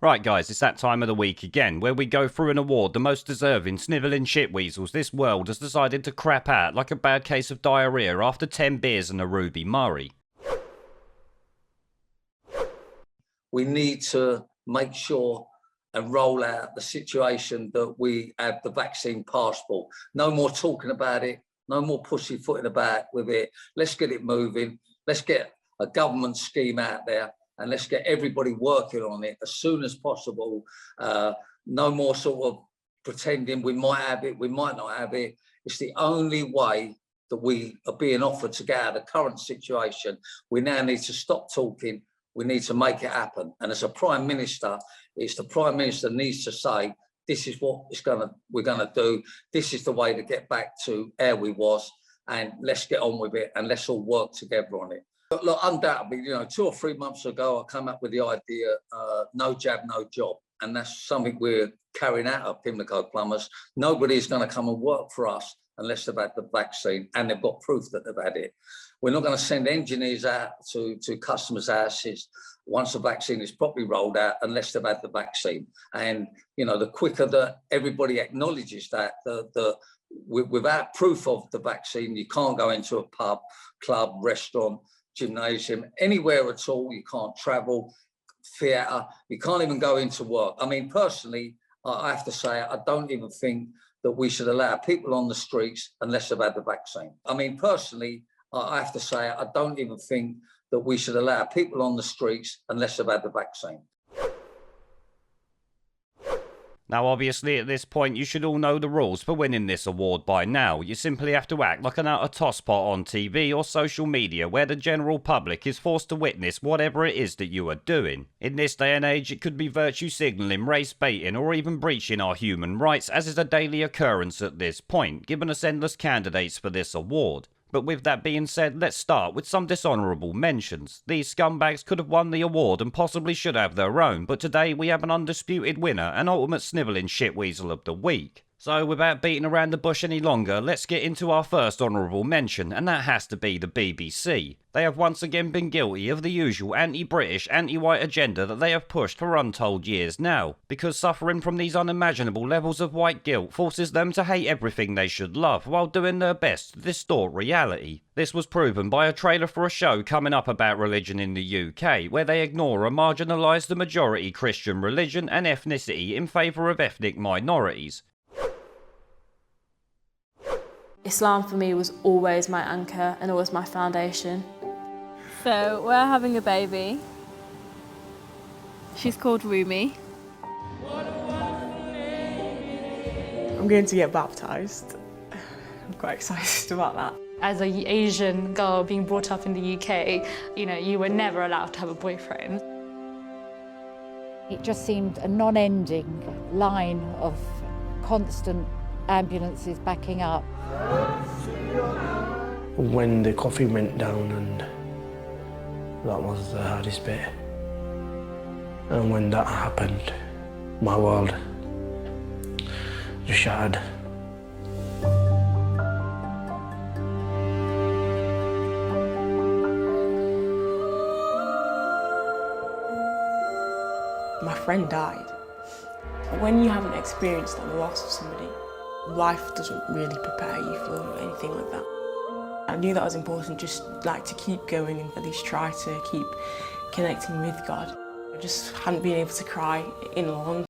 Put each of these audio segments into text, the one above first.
Right guys, it's that time of the week again, where we go through an award the most deserving snivelling shitweasels this world has decided to crap out like a bad case of diarrhea after 10 beers and a Ruby Murray. We need to make sure and roll out the situation that we have the vaccine passport. No more talking about it, no more pussyfooting about with it. Let's get it moving. Let's get a government scheme out there. And let's get everybody working on it as soon as possible. No more sort of pretending we might have it, we might not have it. It's the only way that we are being offered to get out of the current situation. We now need to stop talking. We need to make it happen. And as a Prime Minister, it's the Prime Minister needs to say, this is what we're gonna do. This is the way to get back to where we was, and let's get on with it and let's all work together on it. But look, undoubtedly, 2 or 3 months ago, I came up with the idea, no jab, no job. And that's something we're carrying out at Pimlico Plumbers. Nobody's going to come and work for us unless they've had the vaccine and they've got proof that they've had it. We're not going to send engineers out to customers' houses once the vaccine is properly rolled out unless they've had the vaccine. And, the quicker that everybody acknowledges that, without proof of the vaccine, you can't go into a pub, club, restaurant, gymnasium, anywhere at all. You can't travel, theatre, you can't even go into work. I mean, personally, I have to say, I don't even think that we should allow people on the streets unless they've had the vaccine. I mean, personally, I have to say, I don't even think that we should allow people on the streets unless they've had the vaccine. Now obviously at this point you should all know the rules for winning this award by now. You simply have to act like an utter tosspot on TV or social media where the general public is forced to witness whatever it is that you are doing. In this day and age it could be virtue signalling, race baiting or even breaching our human rights, as is a daily occurrence at this point, giving us endless candidates for this award. But with that being said, let's start with some dishonourable mentions. These scumbags could have won the award and possibly should have their own, but today we have an undisputed winner, an ultimate snivelling shitweasel of the week. So without beating around the bush any longer, let's get into our first honourable mention, and that has to be the BBC. They have once again been guilty of the usual anti-British, anti-white agenda that they have pushed for untold years now, because suffering from these unimaginable levels of white guilt forces them to hate everything they should love, while doing their best to distort reality. This was proven by a trailer for a show coming up about religion in the UK, where they ignore or marginalise the majority Christian religion and ethnicity in favour of ethnic minorities. Islam for me was always my anchor and always my foundation. So we're having a baby. She's called Rumi. I'm going to get baptised. I'm quite excited about that. As an Asian girl being brought up in the UK, you were never allowed to have a boyfriend. It just seemed a non-ending line of constant ambulances backing up. When the coffee went down, and that was the hardest bit. And when that happened, my world just shattered. My friend died. When you haven't experienced the loss of somebody, life doesn't really prepare you for anything like that. I knew that was important, just to keep going and at least try to keep connecting with God. I just hadn't been able to cry in long.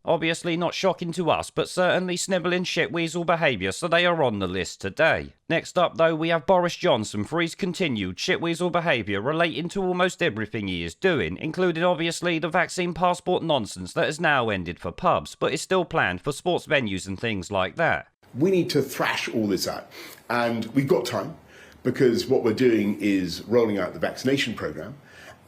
Obviously not shocking to us, but certainly snivelling shitweasel behaviour, so they are on the list today. Next up though, we have Boris Johnson for his continued shitweasel behaviour relating to almost everything he is doing, including obviously the vaccine passport nonsense that has now ended for pubs, but is still planned for sports venues and things like that. We need to thrash all this out, and we've got time, because what we're doing is rolling out the vaccination programme,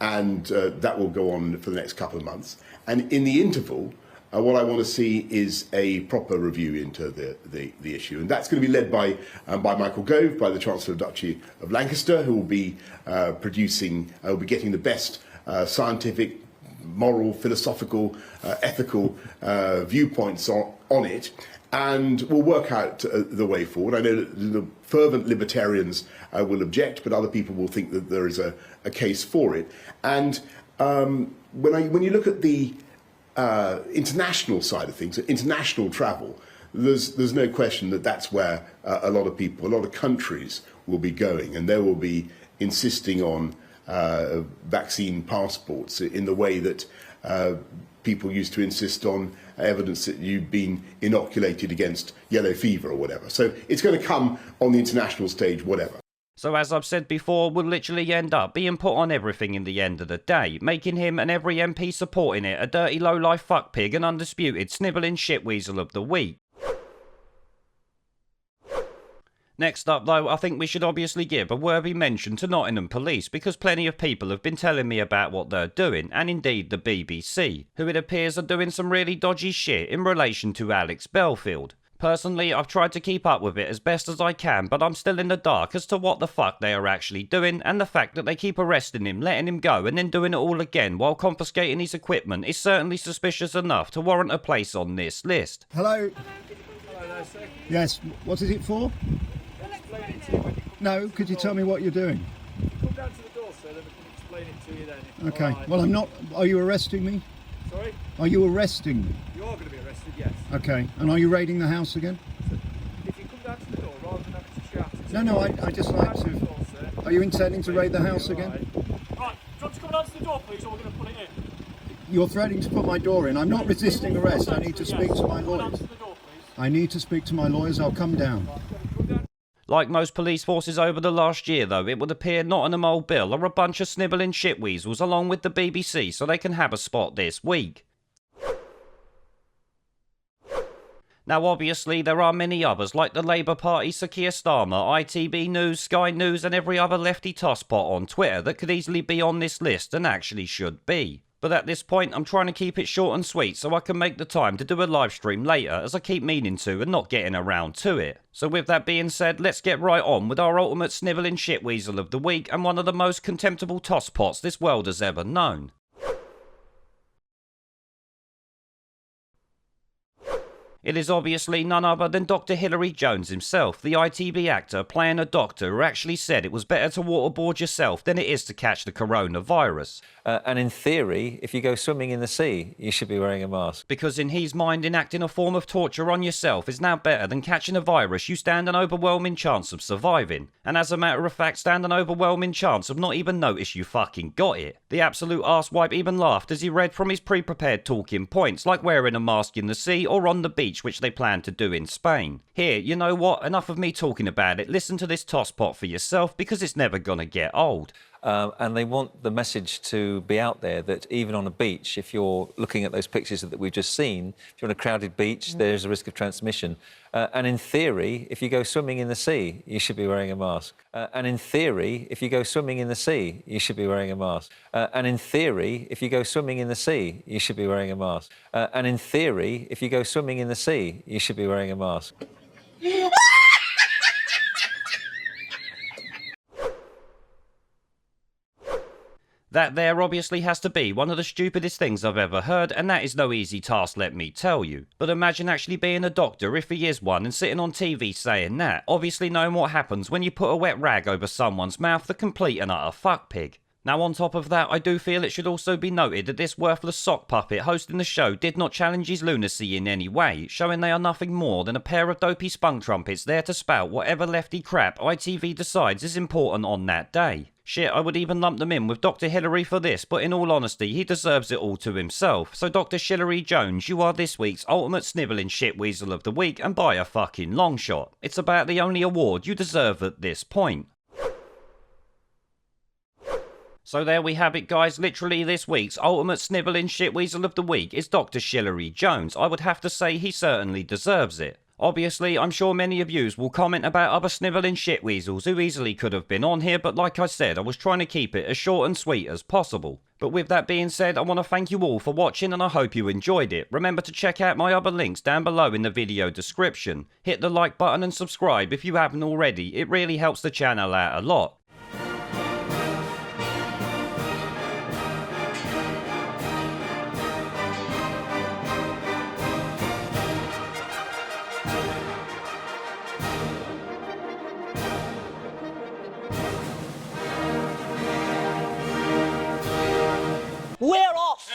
and that will go on for the next couple of months. And in the interval, what I want to see is a proper review into the issue, and that's going to be led by Michael Gove, by the Chancellor of Duchy of Lancaster, who will be getting the best scientific, moral, philosophical, ethical viewpoints on it, and we'll work out the way forward. I know that the fervent libertarians will object, but other people will think that there is a case for it. And When you look at the international side of things, international travel, there's no question that that's where a lot of people, a lot of countries will be going, and they will be insisting on vaccine passports in the way that people used to insist on evidence that you've been inoculated against yellow fever or whatever. So it's going to come on the international stage, whatever. So as I've said before, will literally end up being put on everything in the end of the day, making him and every MP supporting it a dirty low-life fuckpig and undisputed snivelling ShitWeasel of the week. Next up though, I think we should obviously give a worthy mention to Nottingham Police, because plenty of people have been telling me about what they're doing, and indeed the BBC, who it appears are doing some really dodgy shit in relation to Alex Belfield. Personally, I've tried to keep up with it as best as I can, but I'm still in the dark as to what the fuck they are actually doing, and the fact that they keep arresting him, letting him go, and then doing it all again while confiscating his equipment is certainly suspicious enough to warrant a place on this list. Hello? Hello there, sir. Yes, what is it for? Explain it to you when you come No, could you tell me what you're doing? come down to the door, sir, then we can explain it to you then. Okay, Alright. well I'm not, are you arresting me? Sorry? Are you arresting me? You are going to be arrested, yes. Okay, and are you raiding the house again? If you come down to the door rather than having to shout. No, I just like to... Are you intending to raid the house again? Right, do you want to come down to the door, please, or we're going to put it in? You're threatening to put my door in. I'm not resisting arrest. I need to speak to my lawyers. I need to speak to my lawyers. I'll come down. Like most police forces over the last year though, it would appear Nottingham Old Bill are a bunch of snivelling ShitWeasels along with the BBC so they can have a spot this week. Now obviously there are many others like the Labour Party, Sir Keir Starmer, ITV News, Sky News and every other lefty tosspot on Twitter that could easily be on this list and actually should be. But at this point I'm trying to keep it short and sweet so I can make the time to do a live stream later, as I keep meaning to and not getting around to it. So with that being said, let's get right on with our ultimate snivelling ShitWeasel of the week and one of the most contemptible tosspots this world has ever known. It is obviously none other than Dr. Hilary Jones himself, the ITV actor playing a doctor who actually said it was better to waterboard yourself than it is to catch the coronavirus. And in theory, if you go swimming in the sea, you should be wearing a mask. Because in his mind, enacting a form of torture on yourself is now better than catching a virus you stand an overwhelming chance of surviving. And as a matter of fact, stand an overwhelming chance of not even notice you fucking got it. The absolute arsewipe even laughed as he read from his pre-prepared talking points, like wearing a mask in the sea or on the beach, which they plan to do in Spain. Here, you know what? Enough of me talking about it. Listen to this tosspot for yourself, because it's never gonna get old. And they want the message to be out there that even on a beach, if you're looking at those pictures that we've just seen, if you're on a crowded beach, there's a risk of transmission. And in theory, if you go swimming in the sea, you should be wearing a mask. And in theory, if you go swimming in the sea, you should be wearing a mask. And in theory, if you go swimming in the sea, you should be wearing a mask. And in theory, if you go swimming in the sea, you should be wearing a mask. That there obviously has to be one of the stupidest things I've ever heard, and that is no easy task, let me tell you. But imagine actually being a doctor, if he is one, and sitting on TV saying that, obviously knowing what happens when you put a wet rag over someone's mouth, the complete and utter fuckpig. Now on top of that, I do feel it should also be noted that this worthless sock puppet hosting the show did not challenge his lunacy in any way, showing they are nothing more than a pair of dopey spunk trumpets there to spout whatever lefty crap ITV decides is important on that day. Shit, I would even lump them in with Dr. Hilary for this, but in all honesty, he deserves it all to himself. So Dr. Hilary Jones, you are this week's ultimate snivelling ShitWeasel of the week, and by a fucking long shot. It's about the only award you deserve at this point. So there we have it guys, literally this week's ultimate snivelling ShitWeasel of the week is Dr. Hilary Jones. I would have to say he certainly deserves it. Obviously, I'm sure many of yous will comment about other snivelling ShitWeasels who easily could have been on here, but like I said, I was trying to keep it as short and sweet as possible. But with that being said, I want to thank you all for watching and I hope you enjoyed it. Remember to check out my other links down below in the video description. Hit the like button and subscribe if you haven't already, it really helps the channel out a lot.